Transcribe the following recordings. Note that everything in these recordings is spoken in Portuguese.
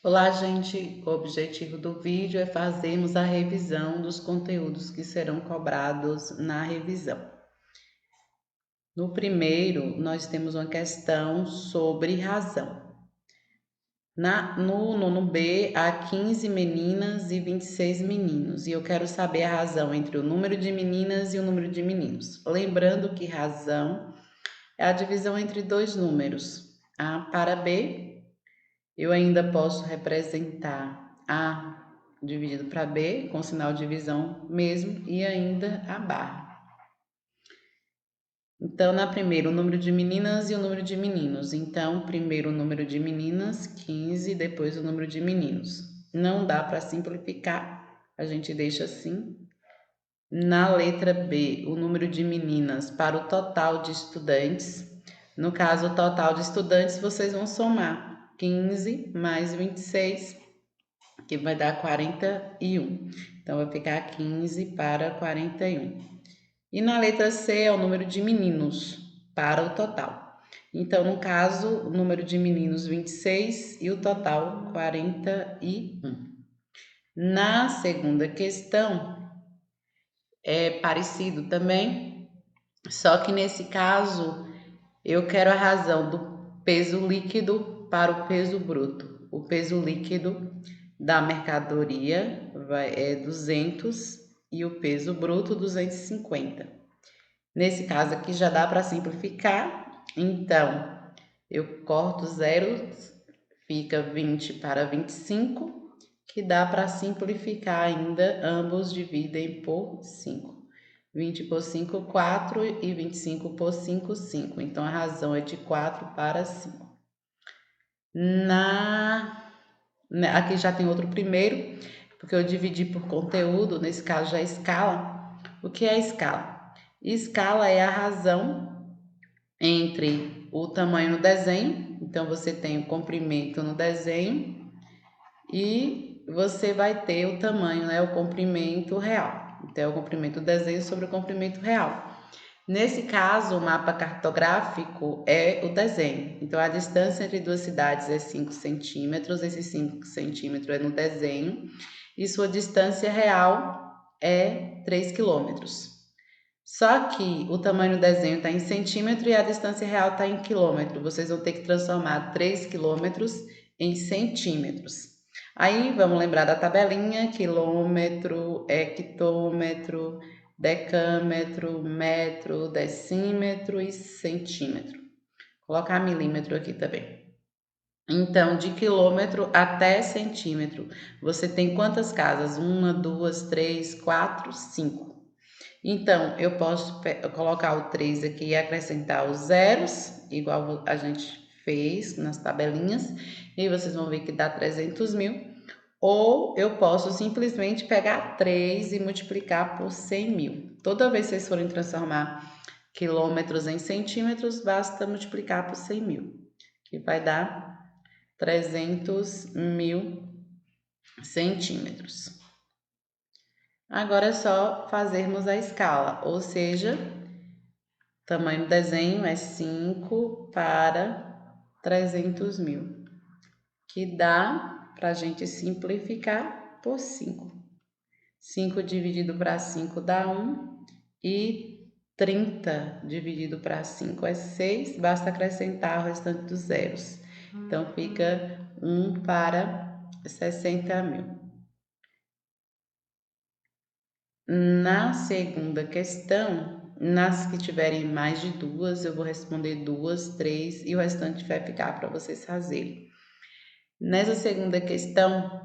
Olá, gente! O objetivo do vídeo é fazermos a revisão dos conteúdos que serão cobrados na revisão. No primeiro, nós temos uma questão sobre razão. No nono B, há 15 meninas e 26 meninos, e eu quero saber a razão entre o número de meninas e o número de meninos. Lembrando que razão é a divisão entre dois números. A para B, eu ainda posso representar A dividido para B, com sinal de divisão mesmo, e ainda a barra. Então, na primeira, o número de meninas e o número de meninos. Então, primeiro o número de meninas, 15, depois o número de meninos. Não dá para simplificar, a gente deixa assim. Na letra B, o número de meninas para o total de estudantes. No caso, o total de estudantes, vocês vão somar 15 mais 26, que vai dar 41. Então, vai ficar 15 para 41. E na letra C é o número de meninos para o total. Então, no caso, o número de meninos 26 e o total 41. Na segunda questão, é parecido também, só que nesse caso, eu quero a razão do peso líquido para o peso bruto. O peso líquido da mercadoria é 200 e o peso bruto 250. Nesse caso aqui já dá para simplificar, então eu corto zeros, fica 20 para 25, que dá para simplificar ainda, ambos dividem por 5. 20 por 5, 4 e 25 por 5, 5. Então a razão é de 4 para 5. Aqui já tem outro primeiro, porque eu dividi por conteúdo, nesse caso já é escala. O que é escala? Escala é a razão entre o tamanho no desenho, então você tem o comprimento no desenho e você vai ter o tamanho, né, o comprimento real. Então, é o comprimento do desenho sobre o comprimento real. Nesse caso, o mapa cartográfico é o desenho. Então, a distância entre duas cidades é 5 centímetros, esses 5 centímetros é no desenho, e sua distância real é 3 quilômetros. Só que o tamanho do desenho está em centímetro e a distância real está em quilômetro. Vocês vão ter que transformar 3 quilômetros em centímetros. Aí, vamos lembrar da tabelinha: quilômetro, hectômetro, decâmetro, metro, decímetro e centímetro. Vou colocar milímetro aqui também. Então, de quilômetro até centímetro, você tem quantas casas? 1, 2, 3, 4, 5. Então, eu posso colocar o 3 aqui e acrescentar os zeros, igual a gente fez nas tabelinhas, e vocês vão ver que dá 300 mil. Ou eu posso simplesmente pegar 3 e multiplicar por 100 mil. Toda vez que vocês forem transformar quilômetros em centímetros, basta multiplicar por 100 mil, que vai dar 300 mil centímetros. Agora é só fazermos a escala, ou seja, o tamanho do desenho é 5 para 300 mil, que dá para a gente simplificar por 5. 5 dividido para 5 dá 1 e 30 dividido para 5 é 6, basta acrescentar o restante dos zeros. Então, fica 1 para 60 mil. Na segunda questão, nas que tiverem mais de duas, eu vou responder 2, 3 e o restante vai ficar para vocês fazerem. Nessa segunda questão,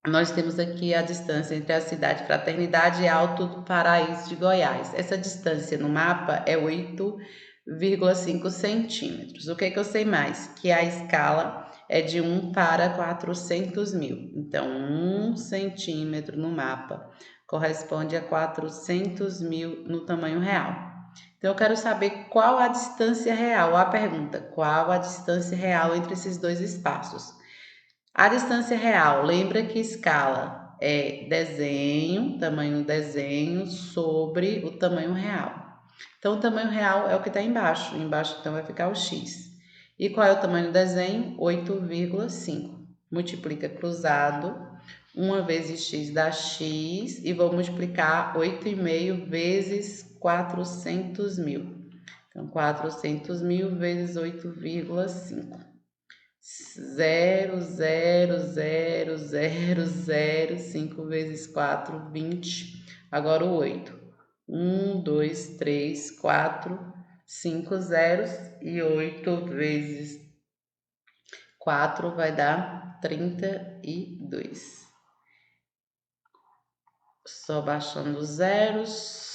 nós temos aqui a distância entre a cidade Fraternidade e Alto do Paraíso de Goiás. Essa distância no mapa é 8,5 centímetros. O que eu sei mais? Que a escala é de 1 para 400 mil. Então, 1 centímetro no mapa corresponde a 400 mil no tamanho real. Então, eu quero saber qual a distância real. A pergunta: qual a distância real entre esses dois espaços? A distância real, lembra que escala é desenho, tamanho do desenho, sobre o tamanho real. Então, o tamanho real é o que está embaixo. Embaixo, então, vai ficar o x. E qual é o tamanho do desenho? 8,5. multiplica cruzado, 1 vezes x dá x, e vou multiplicar 8,5 vezes 400 mil. Então, 400 mil vezes 8,5. 0,00005 vezes 4, 20. Agora o 8. 1, 2, 3, 4, 5 zeros. E 8 vezes 4 vai dar 32. Só baixando os zeros.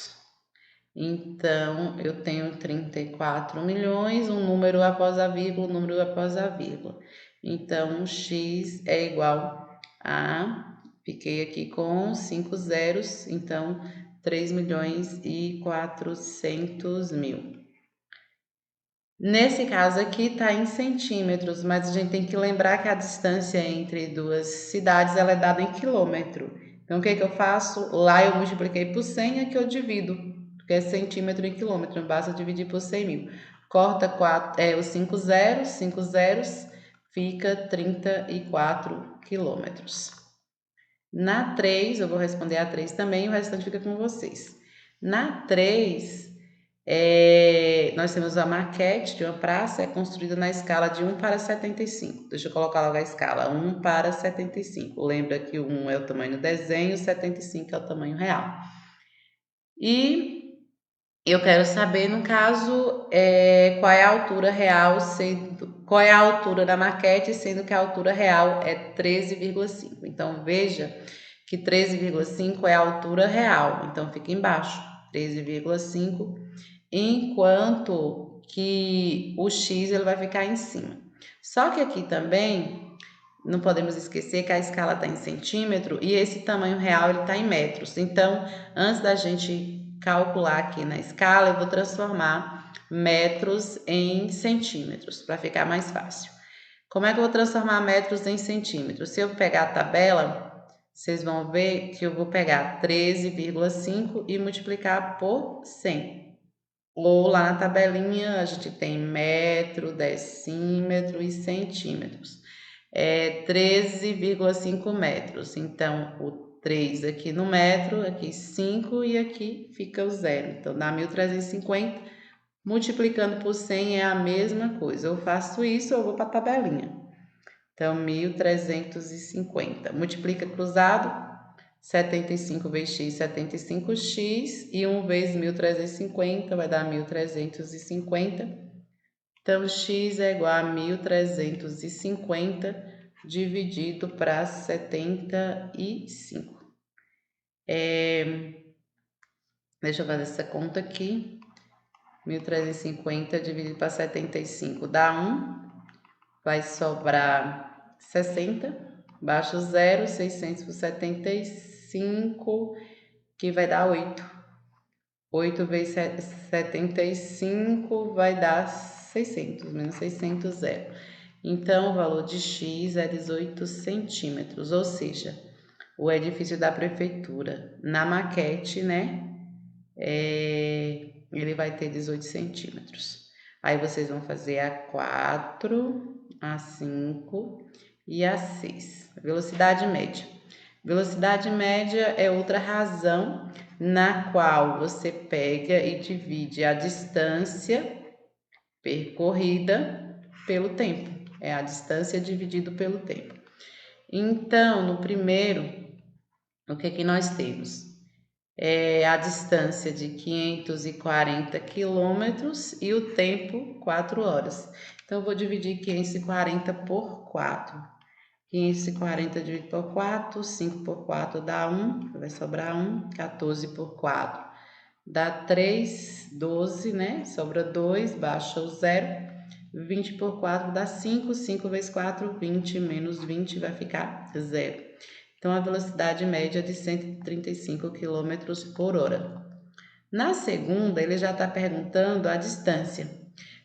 Então, eu tenho 34 milhões, um número após a vírgula, um número após a vírgula. Então, x é igual a, fiquei aqui com 5 zeros, então 3.400.000. Nesse caso aqui está em centímetros, mas a gente tem que lembrar que a distância entre duas cidades ela é dada em quilômetro. Então, o que eu faço? Lá eu multipliquei por 100, aqui eu divido, porque é centímetro em quilômetro, basta dividir por 100 mil. Corta os 5 zeros, fica 34 quilômetros. Na 3, eu vou responder a 3 também, o restante fica com vocês. Na 3, nós temos a maquete de uma praça, é construída na escala de 1 para 75. Deixa eu colocar logo a escala, 1 para 75. Lembra que o 1 é o tamanho do desenho, 75 é o tamanho real. E eu quero saber, no caso, qual é a altura real, qual é a altura da maquete, sendo que a altura real é 13,5. Então, veja que 13,5 é a altura real, então fica embaixo, 13,5, enquanto que o x ele vai ficar em cima. Só que aqui também, não podemos esquecer que a escala está em centímetro e esse tamanho real ele está em metros. Então, antes da gente calcular aqui na escala, eu vou transformar metros em centímetros, para ficar mais fácil. Como é que eu vou transformar metros em centímetros? Se eu pegar a tabela, vocês vão ver que eu vou pegar 13,5 e multiplicar por 100. Ou lá na tabelinha a gente tem metro, decímetro e centímetros. 13,5 metros. Então, o 3 aqui no metro, aqui 5 e aqui fica o 0. Então, dá 1.350. Multiplicando por 100 é a mesma coisa. Eu faço isso ou eu vou para a tabelinha. Então, 1.350. Multiplica cruzado. 75 vezes x, 75x. E 1 vezes 1.350 vai dar 1.350. Então, x é igual a 1.350 dividido para 75. Deixa eu fazer essa conta aqui. 1.350 dividido para 75 dá 1. Vai sobrar 60. Baixa o 0, 600 por 75, que vai dar 8. 8 vezes 75 vai dar 600, menos 600, 0. Então, o valor de x é 18 centímetros, ou seja, o edifício da prefeitura, na maquete, né, ele vai ter 18 centímetros. Aí, vocês vão fazer a 4, a 5 e a 6. Velocidade média. Velocidade média é outra razão na qual você pega e divide a distância percorrida pelo tempo. É a distância dividido pelo tempo. Então, no primeiro, o que nós temos? É a distância de 540 quilômetros e o tempo 4 horas. Então, eu vou dividir 540 por 4. 540 dividido por 4, 5 por 4 dá 1, vai sobrar 1, 14 por 4 dá 3, 12, né? Sobra 2, baixa o 0, 20 por 4 dá 5, 5 vezes 4, 20, menos 20 vai ficar 0. Então, a velocidade média é de 135 km por hora. Na segunda, ele já está perguntando a distância.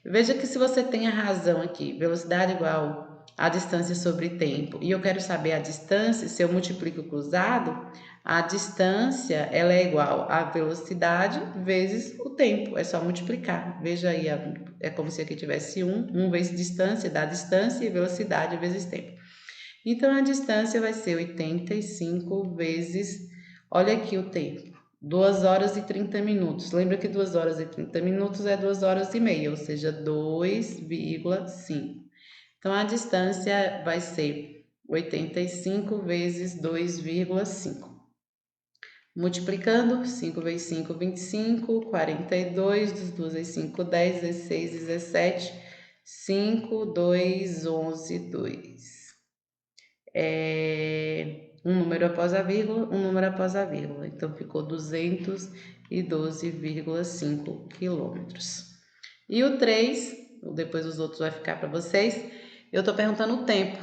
Veja que se você tem a razão aqui, velocidade igual a distância sobre tempo, e eu quero saber a distância, se eu multiplico o cruzado, a distância ela é igual a velocidade vezes o tempo, é só multiplicar. Veja aí, é como se aqui tivesse 1 vezes distância, dá distância, e velocidade vezes tempo. Então, a distância vai ser 85 vezes, olha aqui o tempo, 2 horas e 30 minutos. Lembra que 2 horas e 30 minutos é 2 horas e meia, ou seja, 2,5. Então, a distância vai ser 85 vezes 2,5. Multiplicando, 5 vezes 5, 25, 42, dos 2 vezes 5, 10, 16, 17, 5, 2, 11, 2. Um número após a vírgula, um número após a vírgula. Então, ficou 212,5 quilômetros. E o 3, depois os outros vai ficar para vocês, eu estou perguntando o tempo.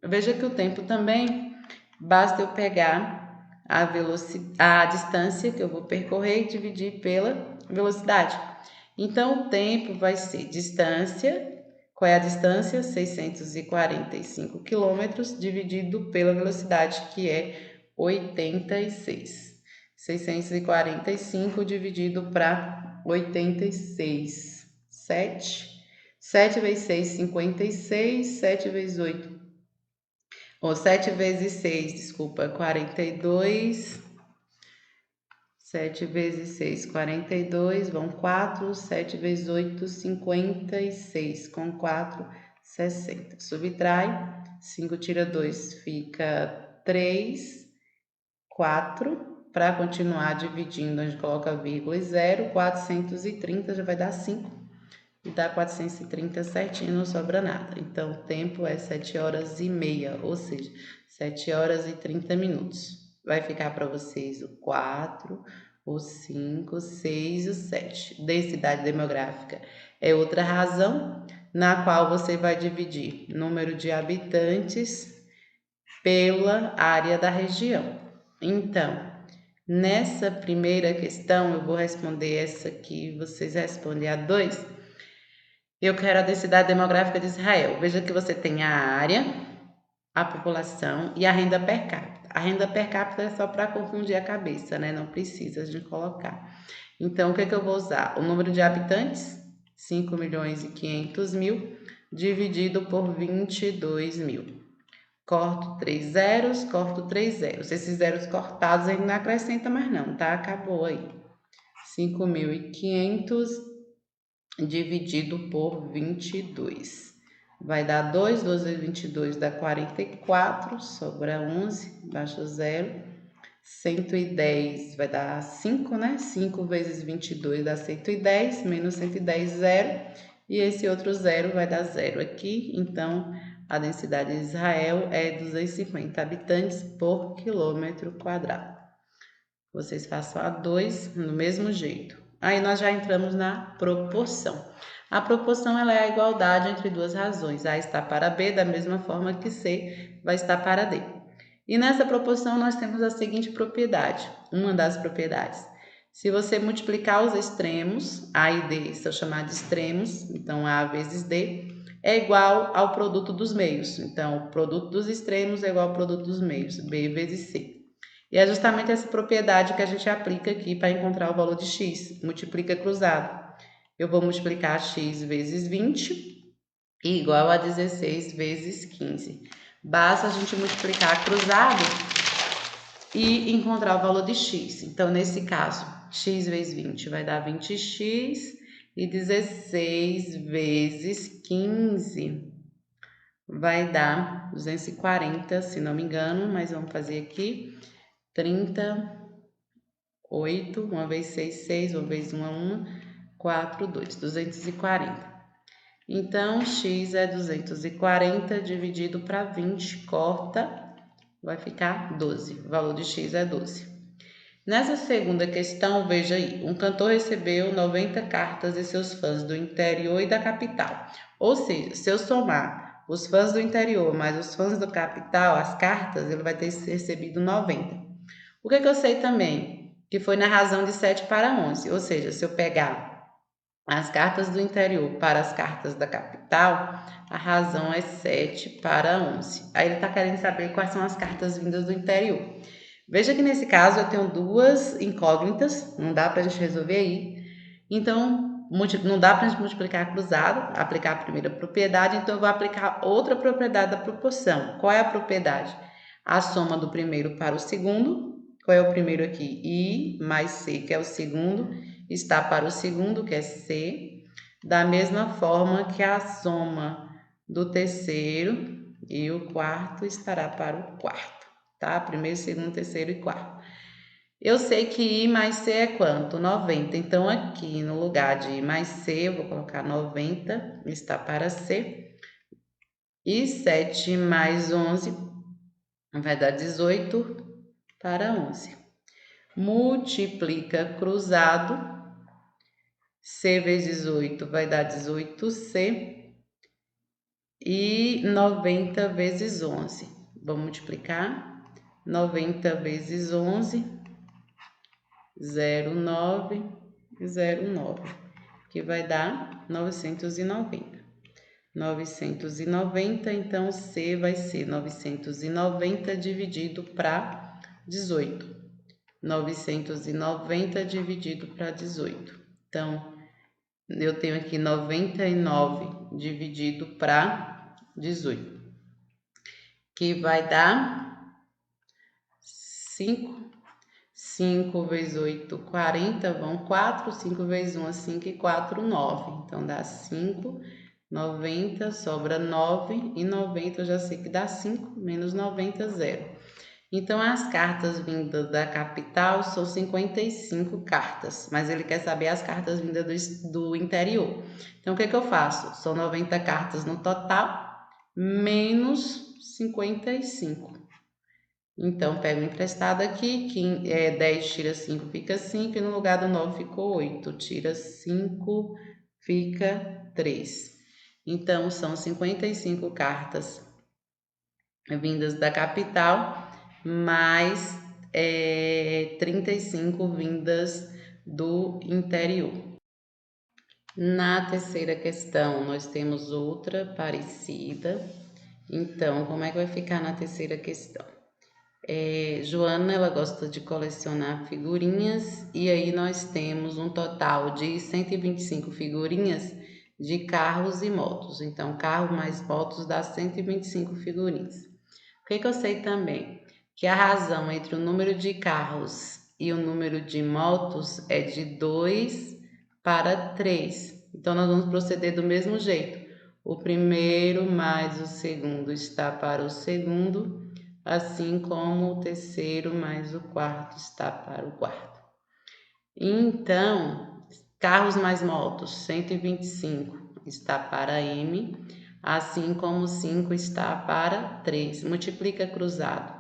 Veja que o tempo também, basta eu pegar a distância que eu vou percorrer e dividir pela velocidade. Então, o tempo vai ser distância. Qual é a distância? 645 quilômetros dividido pela velocidade, que é 86. 645 dividido para 86. 7 vezes 6, 56. 7 vezes 8. Ou 7 vezes 6, desculpa, 42. 7 vezes 6, 42, vão 4, 7 vezes 8, 56, com 4, 60. Subtrai, 5 tira 2, fica 3, 4. Para continuar dividindo, a gente coloca vírgula e 0, 430 já vai dar 5. E dá 430 certinho, não sobra nada. Então, o tempo é 7 horas e meia, ou seja, 7 horas e 30 minutos. Vai ficar para vocês o 4, o 5, o 6 e o 7. Densidade demográfica é outra razão na qual você vai dividir número de habitantes pela área da região. Então, nessa primeira questão, eu vou responder essa aqui, vocês respondem a 2. Eu quero a densidade demográfica de Israel. Veja que você tem a área, a população e a renda per capita. A renda per capita é só para confundir a cabeça, né? Não precisa de colocar. Então, o que eu vou usar? O número de habitantes, 5 milhões e 500 mil, dividido por 22 mil. Corto 3 zeros, corto 3 zeros. Esses zeros cortados ainda não acrescenta mais não, tá? Acabou aí. 5.500 dividido por 22. Vai dar 2, 12 vezes 22 dá 44, sobra 11, baixa o 0. 110 vai dar 5, né? 5 vezes 22 dá 110, menos 110, 0. E esse outro 0 vai dar 0 aqui. Então, a densidade de Israel é 250 habitantes por quilômetro quadrado. Vocês façam a 2 no mesmo jeito. Aí nós já entramos na proporção. A proporção ela é a igualdade entre duas razões. A está para B, da mesma forma que C vai estar para D. E nessa proporção nós temos a seguinte propriedade, uma das propriedades. Se você multiplicar os extremos, A e D são chamados de extremos, então A vezes D, é igual ao produto dos meios. Então, o produto dos extremos é igual ao produto dos meios, B vezes C. E é justamente essa propriedade que a gente aplica aqui para encontrar o valor de x. Multiplica cruzado. Eu vou multiplicar x vezes 20 igual a 16 vezes 15. Basta a gente multiplicar cruzado e encontrar o valor de x. Então, nesse caso, x vezes 20 vai dar 20x e 16 vezes 15 vai dar 240, se não me engano, mas vamos fazer aqui. 38, 1 vezes 6, 6, 1 vezes 1 é 1, 4, 2, 240. Então, x é 240 dividido para 20, corta, vai ficar 12. O valor de x é 12. Nessa segunda questão, veja aí, um cantor recebeu 90 cartas de seus fãs do interior e da capital. Ou seja, se eu somar os fãs do interior mais os fãs da capital, as cartas, ele vai ter recebido 90. O que eu sei também? Que foi na razão de 7 para 11, ou seja, se eu pegar as cartas do interior para as cartas da capital, a razão é 7 para 11. Aí ele está querendo saber quais são as cartas vindas do interior. Veja que nesse caso eu tenho duas incógnitas, não dá para a gente resolver aí. Então, não dá para a gente multiplicar cruzado, aplicar a primeira propriedade, então eu vou aplicar outra propriedade da proporção. Qual é a propriedade? A soma do primeiro para o segundo. Qual é o primeiro aqui? I mais C, que é o segundo, está para o segundo, que é C. Da mesma forma que a soma do terceiro e o quarto estará para o quarto, tá? Primeiro, segundo, terceiro e quarto. Eu sei que I mais C é quanto? 90. Então, aqui no lugar de I mais C, eu vou colocar 90, está para C. E 7 mais 11 vai dar 18 para 11. Multiplica cruzado. C vezes 8 vai dar 18C. E 90 vezes 11. Vamos multiplicar. 90 vezes 11, 0,9, 0,9, que vai dar 990. 990, então C vai ser 990 dividido para 18. 990 dividido para 18. Então, eu tenho aqui 99 dividido para 18, que vai dar 5. 5 vezes 8, 40, vão 4, 5 vezes 1, 5 e 4, 9. Então, dá 5, 90, sobra 9, e 90 eu já sei que dá 5, menos 90, 0. Então, as cartas vindas da capital são 55 cartas, mas ele quer saber as cartas vindas do interior. Então, o que eu faço? São 90 cartas no total, menos 55. Então, pego emprestado aqui, que 10 tira 5 fica 5, e no lugar do 9 ficou 8. Tira 5, fica 3. Então, são 55 cartas vindas da capital, mais 35 vindas do interior. Na terceira questão, nós temos outra parecida. Então, como é que vai ficar na terceira questão? Joana, ela gosta de colecionar figurinhas, e aí nós temos um total de 125 figurinhas de carros e motos. Então, carro mais motos dá 125 figurinhas. O que eu sei também? Que a razão entre o número de carros e o número de motos é de 2 para 3. Então, nós vamos proceder do mesmo jeito. O primeiro mais o segundo está para o segundo, assim como o terceiro mais o quarto está para o quarto. Então, carros mais motos, 125 está para M, assim como 5 está para 3. Multiplica cruzado.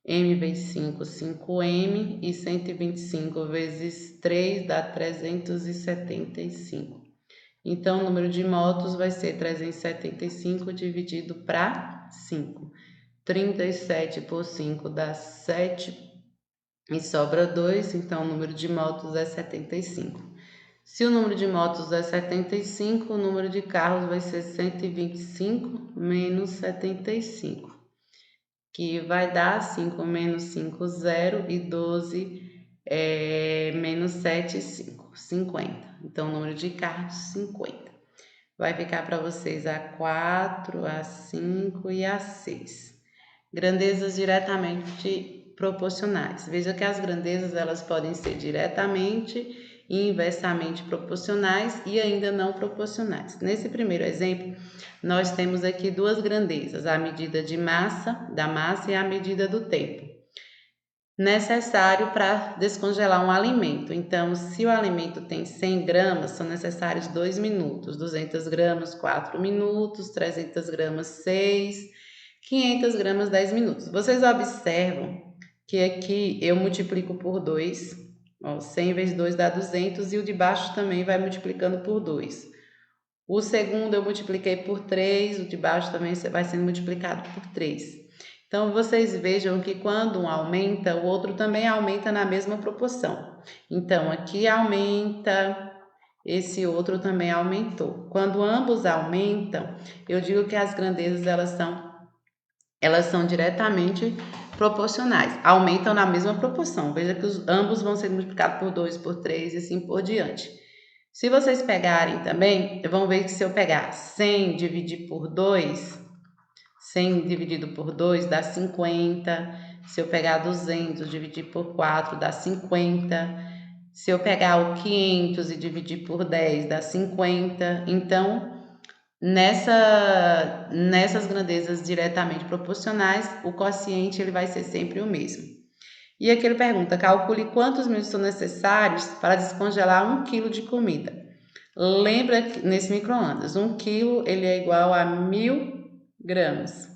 M vezes 5, 5M, e 125 vezes 3 dá 375. Então, o número de motos vai ser 375 dividido para 5. 37 por 5 dá 7 e sobra 2, então o número de motos é 75. Se o número de motos é 75, o número de carros vai ser 125 menos 75, que vai dar 5 menos 5, 0, e 12 menos 7, 5, 50. Então, o número de carros, 50. Vai ficar para vocês a 4, a 5 e a 6. Grandezas diretamente proporcionais. Veja que as grandezas elas podem ser diretamente e inversamente proporcionais e ainda não proporcionais. Nesse primeiro exemplo, nós temos aqui duas grandezas, a medida de massa, da massa, e a medida do tempo necessário para descongelar um alimento. Então, se o alimento tem 100 gramas, são necessários 2 minutos, 200 gramas, 4 minutos, 300 gramas, 6, 500 gramas, 10 minutos. Vocês observam que aqui eu multiplico por 2, 100 vezes 2 dá 200, e o de baixo também vai multiplicando por 2. O segundo eu multipliquei por 3, o de baixo também vai sendo multiplicado por 3. Então, vocês vejam que quando um aumenta, o outro também aumenta na mesma proporção. Então, aqui aumenta, esse outro também aumentou. Quando ambos aumentam, eu digo que as grandezas elas são diretamente proporcionais, aumentam na mesma proporção. Veja que ambos vão ser multiplicados por 2, por 3 e assim por diante. Se vocês pegarem também, vão ver que se eu pegar 100 dividir por 2, 100 dividido por 2 dá 50. Se eu pegar 200 dividir por 4 dá 50. Se eu pegar o 500 e dividir por 10 dá 50. Então, nessas grandezas diretamente proporcionais, o quociente ele vai ser sempre o mesmo. E aqui ele pergunta, calcule quantos minutos são necessários para descongelar 1 quilo de comida. Lembra que nesse micro-ondas, 1 quilo ele é igual a 1000 gramas.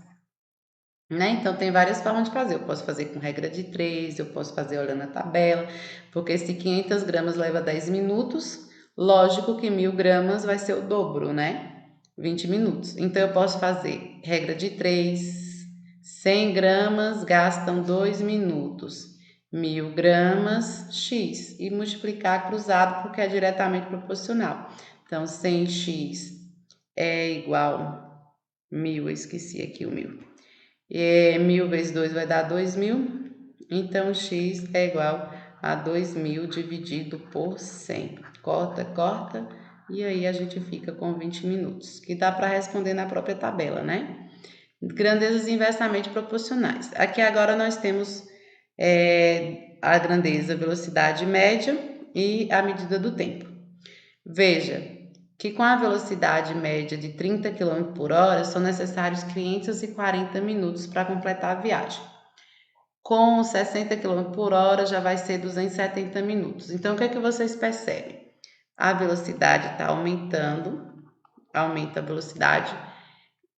Né? Então, tem várias formas de fazer. Eu posso fazer com regra de 3, eu posso fazer olhando a tabela, porque se 500 gramas leva 10 minutos, lógico que 1000 gramas vai ser o dobro, né? 20 minutos. Então, eu posso fazer regra de 3, 100 gramas gastam 2 minutos, 1000 gramas, X, e multiplicar cruzado, porque é diretamente proporcional. Então, 100x é igual 1000, eu esqueci aqui o 1000. 1000 vezes 2 vai dar 2000, então x é igual a 2000 dividido por 100. Corta, corta, e aí a gente fica com 20 minutos, que dá para responder na própria tabela, né? Grandezas inversamente proporcionais. Aqui agora nós temos a grandeza, velocidade média e a medida do tempo. Veja que com a velocidade média de 30 km por hora são necessários 540 minutos para completar a viagem. Com 60 km por hora já vai ser 270 minutos. Então, o que é que vocês percebem? A velocidade está aumentando, aumenta a velocidade,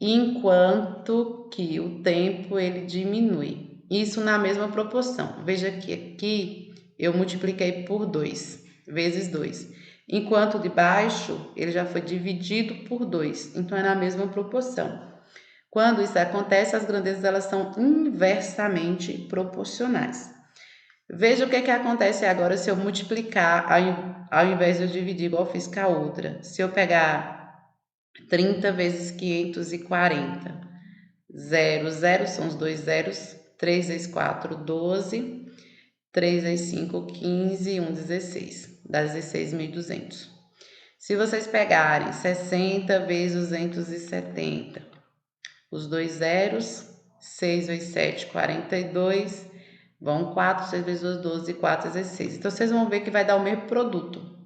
enquanto que o tempo ele diminui. Isso na mesma proporção. Veja que aqui eu multipliquei por 2, vezes 2. Enquanto de baixo, ele já foi dividido por 2, então é na mesma proporção. Quando isso acontece, as grandezas elas são inversamente proporcionais. Veja o que acontece agora se eu multiplicar, ao invés de eu dividir igual eu fiz com a outra. Se eu pegar 30 vezes 540, 0, 0 são os dois zeros, 3 vezes 4, 12, 3 vezes 5, 15 e 1, 16. Dá 16.200. Se vocês pegarem 60 vezes 270, os dois zeros, 6 vezes 7, 42, vão 4, 6 vezes 2, 12, 4, 16. Então, vocês vão ver que vai dar o mesmo produto.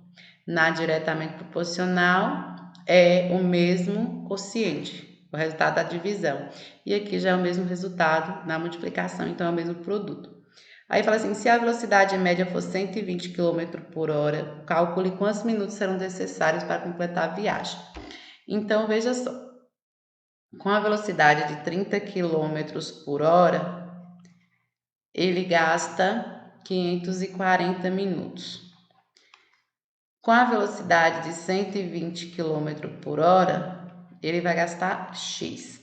Na diretamente proporcional, é o mesmo quociente, o resultado da divisão. E aqui já é o mesmo resultado na multiplicação, então é o mesmo produto. Aí fala assim, se a velocidade média for 120 km por hora, calcule quantos minutos serão necessários para completar a viagem. Então, veja só, com a velocidade de 30 km por hora, ele gasta 540 minutos. Com a velocidade de 120 km por hora, ele vai gastar X.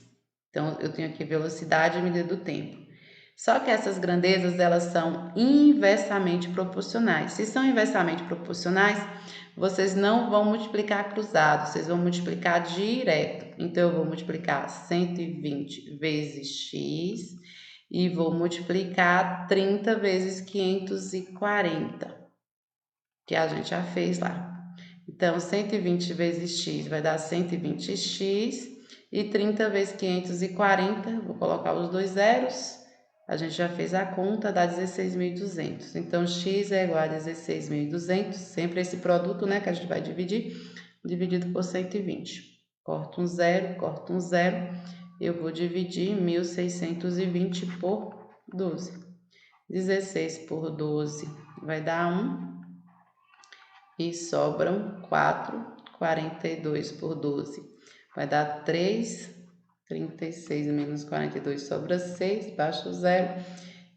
Então, eu tenho aqui velocidade e medida do tempo. Só que essas grandezas, elas são inversamente proporcionais. Se são inversamente proporcionais, vocês não vão multiplicar cruzado, vocês vão multiplicar direto. Então, eu vou multiplicar 120 vezes x e vou multiplicar 30 vezes 540, que a gente já fez lá. Então, 120 vezes x vai dar 120x e 30 vezes 540, vou colocar os dois zeros, a gente já fez a conta, dá 16.200. Então, x é igual a 16.200, sempre esse produto, né, que a gente vai dividir, dividido por 120. Corta um zero, eu vou dividir 1.620 por 12. 16 por 12 vai dar 1 e sobram 4, 42 por 12 vai dar 3, 36 menos 42 sobra 6, baixa o zero,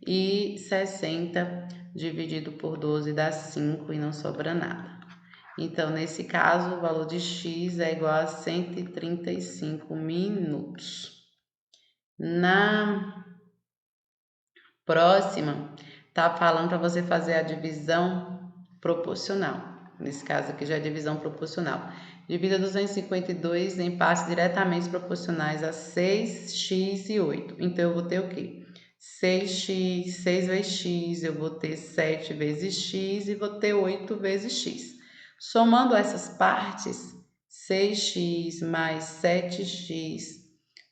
e 60 dividido por 12 dá 5 e não sobra nada. Então, nesse caso, o valor de x é igual a 135 minutos. Na próxima, tá falando para você fazer a divisão proporcional. Nesse caso aqui já é divisão proporcional. Divida 252 em partes diretamente proporcionais a 6x e 8. Então, eu vou ter o quê? 6x, 6 vezes x, eu vou ter 7 vezes x e vou ter 8 vezes x. Somando essas partes, 6x mais 7x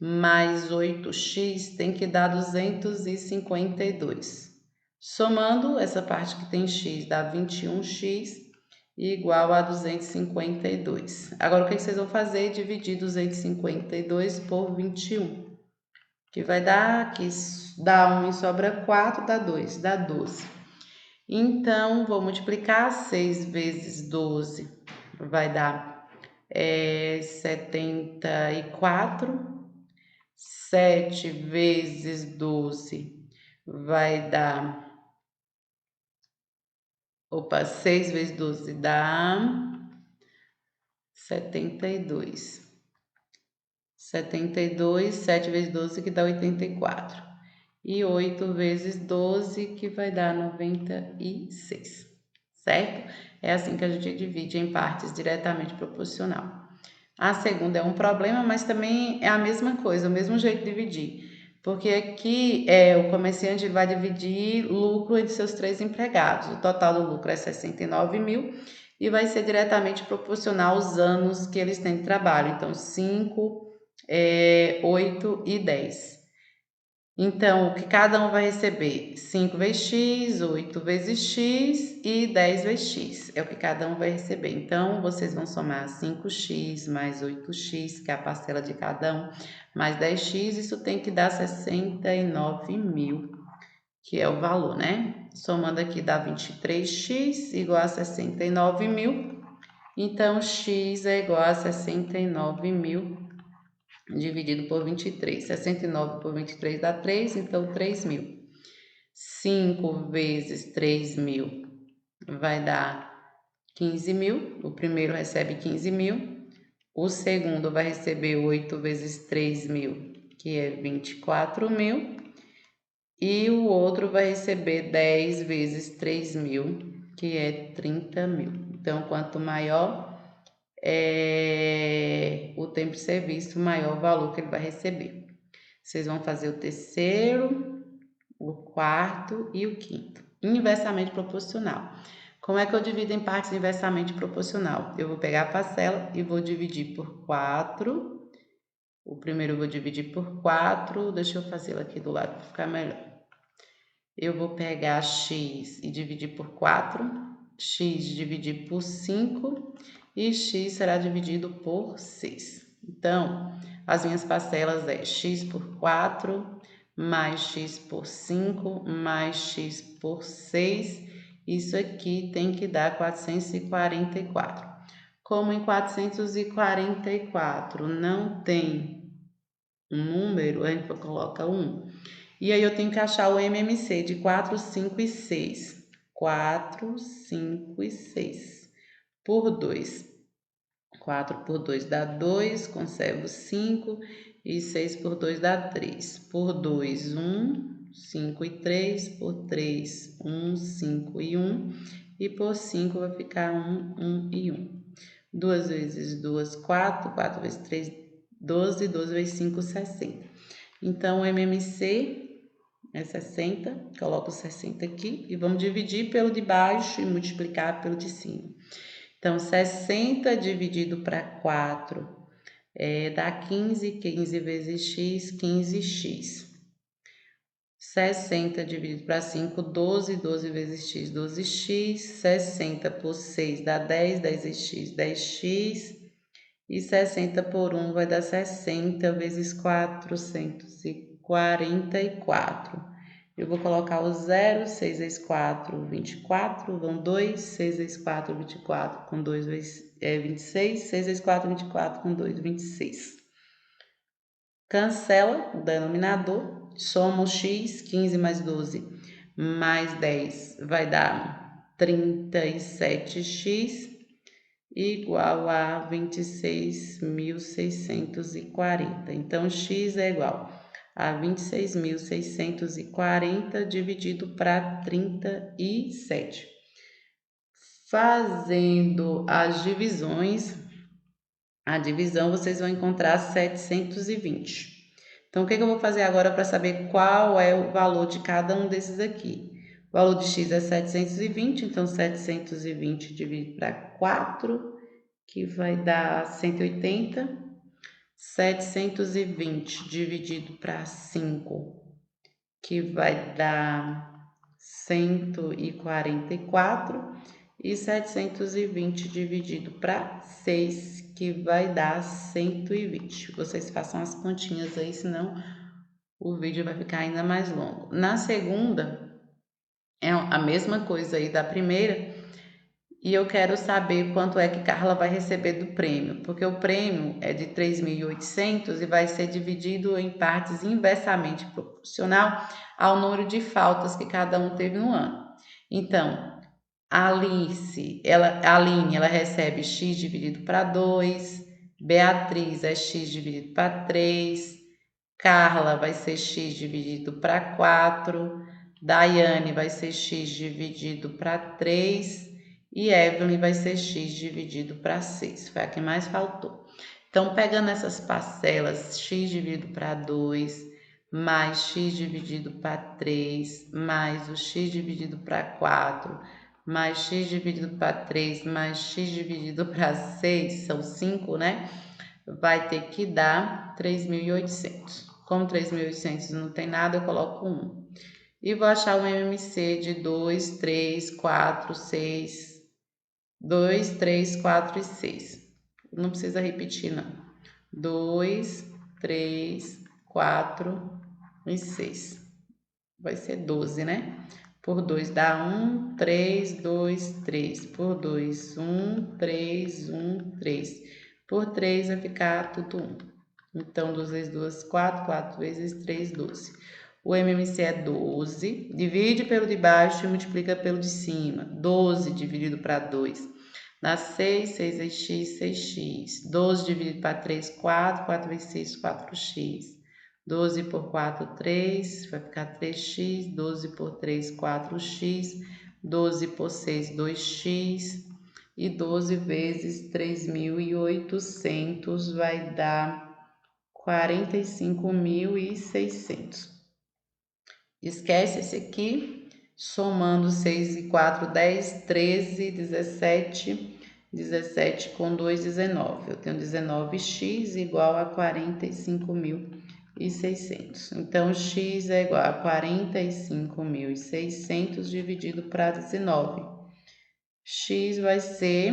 mais 8x tem que dar 252. Somando essa parte que tem x, dá 21x igual a 252. Agora, o que vocês vão fazer? Dividir 252 por 21. Que vai dar, aqui dá 1 e sobra 4, dá 2, dá 12. Então, vou multiplicar 6 vezes 12, vai dar 74. 7 vezes 12 vai dar... 6 vezes 12 dá 72. 72, 7 vezes 12 que dá 84. E 8 vezes 12 que vai dar 96, certo? É assim que a gente divide em partes diretamente proporcional. A segunda é um problema, mas também é a mesma coisa, o mesmo jeito de dividir. Porque aqui o comerciante vai dividir lucro entre seus 3 empregados. O total do lucro é 69 mil e vai ser diretamente proporcional aos anos que eles têm de trabalho. Então, 5, 8 e 10. Então, o que cada um vai receber? 5 vezes x, 8 vezes x e 10 vezes x. É o que cada um vai receber. Então, vocês vão somar 5x mais 8x, que é a parcela de cada um, mais 10x. Isso tem que dar 69 mil, que é o valor, né? Somando aqui dá 23x igual a 69 mil. Então, x é igual a 69 mil dividido por 23. 69 por 23 dá 3, então 3 mil. 5 vezes 3 mil vai dar 15 mil. O primeiro recebe 15 mil. O segundo vai receber 8 vezes 3 mil, que é 24 mil. E o outro vai receber 10 vezes 3 mil, que é 30 mil. Então, quanto maior o tempo de serviço, maior o valor que ele vai receber. Vocês vão fazer o terceiro, o quarto e o quinto. Inversamente proporcional. Como é que eu divido em partes inversamente proporcional? Eu vou pegar a parcela e vou dividir por 4. O primeiro eu vou dividir por 4. Deixa eu fazê-lo aqui do lado para ficar melhor. Eu vou pegar x e dividir por 4. X dividir por 5 e x será dividido por 6. Então, as minhas parcelas é x por 4 mais x por 5 mais x por 6. Isso aqui tem que dar 444. Como em 444 não tem um número, a gente coloca 1. E aí eu tenho que achar o MMC de 4, 5 e 6. 4, 5 e 6 por 2. 4 por 2 dá 2, conservo 5 e 6 por 2 dá 3. Por 2, 1, 5 e 3. Por 3, 1, 5 e 1. E por 5 vai ficar 1, 1 e 1. 2 vezes 2, 4. 4 vezes 3, 12. 12 vezes 5, 60. Então, o MMC é 60, coloco 60 aqui e vamos dividir pelo de baixo e multiplicar pelo de cima. Então, 60 dividido para 4 dá 15, 15 vezes x, 15x. 60 dividido para 5, 12, 12 vezes x, 12x. 60 por 6 dá 10, 10 vezes x, 10x. E 60 por 1 vai dar 60 vezes 444. Eu vou colocar o 0, 6 vezes 4, 24, vão 2, 6 vezes 4, 24, com 2 vezes 26, 6 vezes 4, 24, com 2, 26. Cancela o denominador, soma o x, 15 mais 12 mais 10 vai dar 37x igual a 26.640. Então, x é igual a 26.640 dividido para 37. Fazendo as divisões, a divisão vocês vão encontrar 720. Então, o que eu vou fazer agora para saber qual é o valor de cada um desses aqui? O valor de x é 720, então 720 dividido para 4, que vai dar 180. 720 dividido para 5, que vai dar 144. E 720 dividido para 6, que vai dar 120. Vocês façam as continhas aí, senão o vídeo vai ficar ainda mais longo. Na segunda, é a mesma coisa aí da primeira, e eu quero saber quanto é que Carla vai receber do prêmio, porque o prêmio é de 3.800 e vai ser dividido em partes inversamente proporcional ao número de faltas que cada um teve no ano. Então, a Aline, ela recebe x dividido para 2, Beatriz é x dividido para 3, Carla vai ser x dividido para 4, Daiane vai ser x dividido para 3 e Evelyn vai ser x dividido para 6. Foi a que mais faltou. Então, pegando essas parcelas, x dividido para 2, mais x dividido para 3, mais o x dividido para 4, mais x dividido para 3, mais x dividido para 6, são 5, né? Vai ter que dar 3.800. Como 3.800 não tem nada, eu coloco 1. E vou achar o MMC de 2, 3, 4, 6. 2, 3, 4 e 6. Não precisa repetir, não. 2, 3, 4 e 6. Vai ser 12, né? Por 2 dá 1, 3, 2, 3. Por 2, 1, 3, 1, 3. Por 3 vai ficar tudo 1. Então, 2 vezes 2, 4. 4 vezes 3, 12. O MMC é 12. Divide pelo de baixo e multiplica pelo de cima. 12 dividido para 2 dá 6. 6 é x, 6x. 12 dividido para 3, 4. 4 vezes 6, 4x. 12 por 4, 3, vai ficar 3x, 12 por 3, 4x, 12 por 6, 2x, e 12 vezes 3.800 vai dar 45.600. Esquece esse aqui, somando 6 e 4, 10, 13, 17, 17 com 2, 19. Eu tenho 19x igual a 45.600. Então, x é igual a 45.600 dividido para 19. X vai ser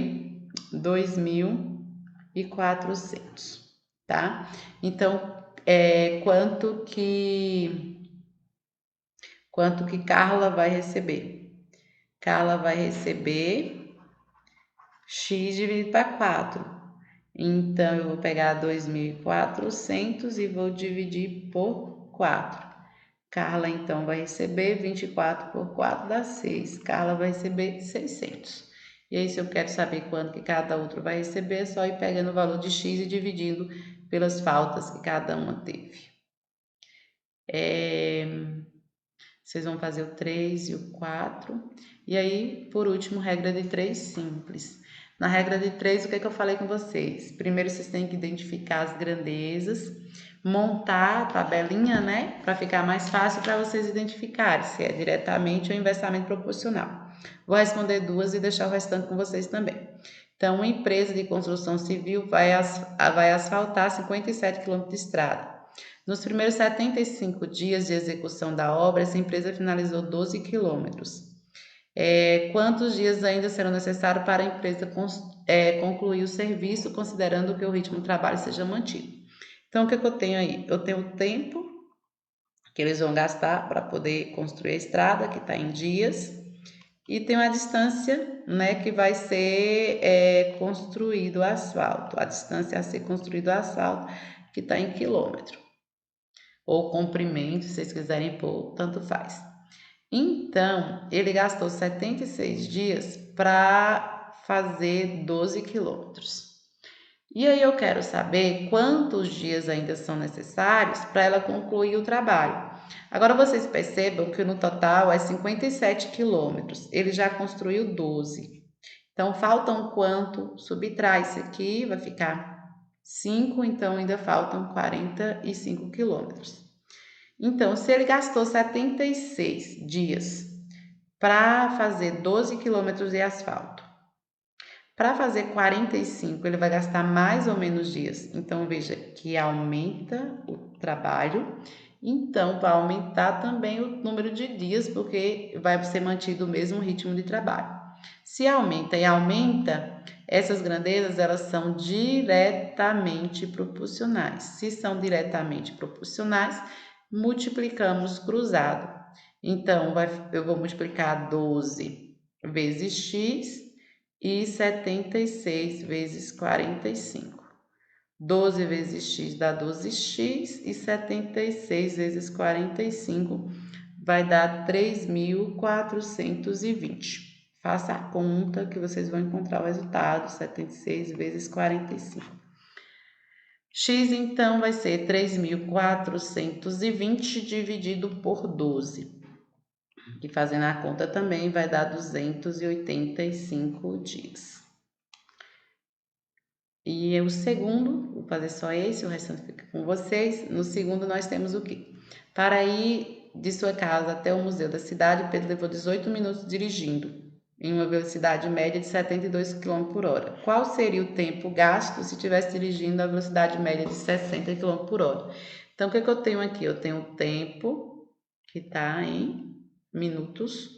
2.400, tá? Então, quanto que Carla vai receber? Carla vai receber x dividido para 4. Então, eu vou pegar 2.400 e vou dividir por 4. Carla, então, vai receber 24 por 4 dá 6. Carla vai receber 600. E aí, se eu quero saber quanto que cada outro vai receber, é só ir pegando o valor de x e dividindo pelas faltas que cada uma teve. Vocês vão fazer o 3 e o 4. E aí, por último, regra de 3 simples. Na regra de 3, o que é que eu falei com vocês? Primeiro, vocês têm que identificar as grandezas, montar a tabelinha, né? Para ficar mais fácil para vocês identificarem se é diretamente ou inversamente proporcional. Vou responder duas e deixar o restante com vocês também. Então, uma empresa de construção civil vai asfaltar 57 km de estrada. Nos primeiros 75 dias de execução da obra, essa empresa finalizou 12 quilômetros. Quantos dias ainda serão necessários para a empresa concluir o serviço, considerando que o ritmo de trabalho seja mantido? Então, o que eu tenho aí? Eu tenho o tempo que eles vão gastar para poder construir a estrada, que está em dias, e tem a distância, né, que vai ser construído o asfalto, a distância a ser construído o asfalto, que está em quilômetro, ou comprimento, se vocês quiserem pôr, tanto faz. Então, ele gastou 76 dias para fazer 12 quilômetros. E aí eu quero saber quantos dias ainda são necessários para ela concluir o trabalho. Agora vocês percebam que no total é 57 quilômetros. Ele já construiu 12. Então faltam quanto? Subtrai isso aqui, vai ficar 5, então ainda faltam 45 quilômetros. Então, se ele gastou 76 dias para fazer 12 quilômetros de asfalto. Para fazer 45, ele vai gastar mais ou menos dias. Então, veja que aumenta o trabalho, então vai aumentar também o número de dias, porque vai ser mantido o mesmo ritmo de trabalho. Se aumenta e aumenta, essas grandezas elas são diretamente proporcionais. Se são diretamente proporcionais, multiplicamos cruzado. Então, eu vou multiplicar 12 vezes x e 76 vezes 45. 12 vezes x dá 12x e 76 vezes 45 vai dar 3.420. Faça a conta que vocês vão encontrar o resultado, 76 vezes 45. X, então, vai ser 3.420 dividido por 12. E fazendo a conta também vai dar 285 dias. E o segundo, vou fazer só esse, o restante fica com vocês. No segundo, nós temos o quê? Para ir de sua casa até o Museu da Cidade, Pedro levou 18 minutos dirigindo, em uma velocidade média de 72 km por hora. Qual seria o tempo gasto se estivesse dirigindo a velocidade média de 60 km por hora? Então, o que eu tenho aqui? Eu tenho o tempo, que está em minutos,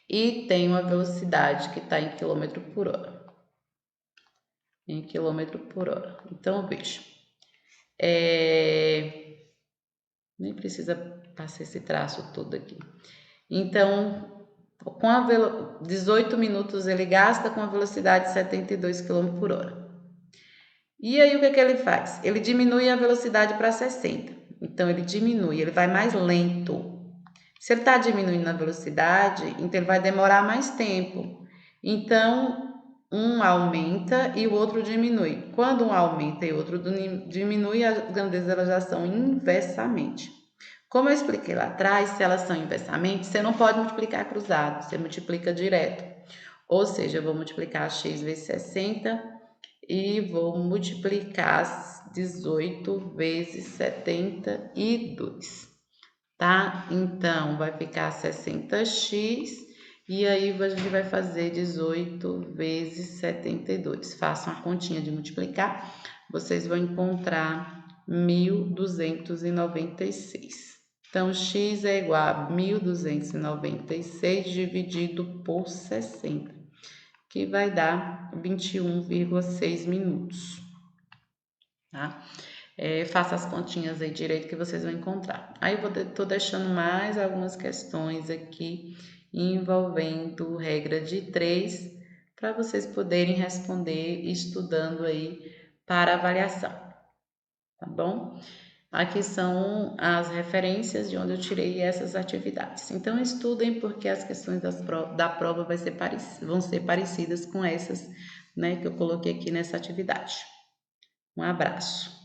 e tenho a velocidade, que está em quilômetro por hora. Em quilômetro por hora. Então, veja. Nem precisa passar esse traço todo aqui. Então, com 18 minutos ele gasta com a velocidade de 72 km por hora. E aí, o que ele faz? Ele diminui a velocidade para 60. Então, ele diminui, ele vai mais lento. Se ele está diminuindo a velocidade, então ele vai demorar mais tempo. Então, um aumenta e o outro diminui. Quando um aumenta e o outro diminui, as grandezas elas já são inversamente. Como eu expliquei lá atrás, se elas são inversamente, você não pode multiplicar cruzado, você multiplica direto. Ou seja, eu vou multiplicar x vezes 60 e vou multiplicar 18 vezes 72. Tá? Então, vai ficar 60x e aí a gente vai fazer 18 vezes 72. Façam a continha de multiplicar, vocês vão encontrar 1.296. Então, x é igual a 1.296 dividido por 60, que vai dar 21,6 minutos, tá? Faça as continhas aí direito que vocês vão encontrar. Aí eu tô deixando mais algumas questões aqui envolvendo regra de 3 para vocês poderem responder estudando aí para avaliação, tá bom? Aqui são as referências de onde eu tirei essas atividades. Então estudem porque as questões da prova vão ser parecidas com essas, né, que eu coloquei aqui nessa atividade. Um abraço.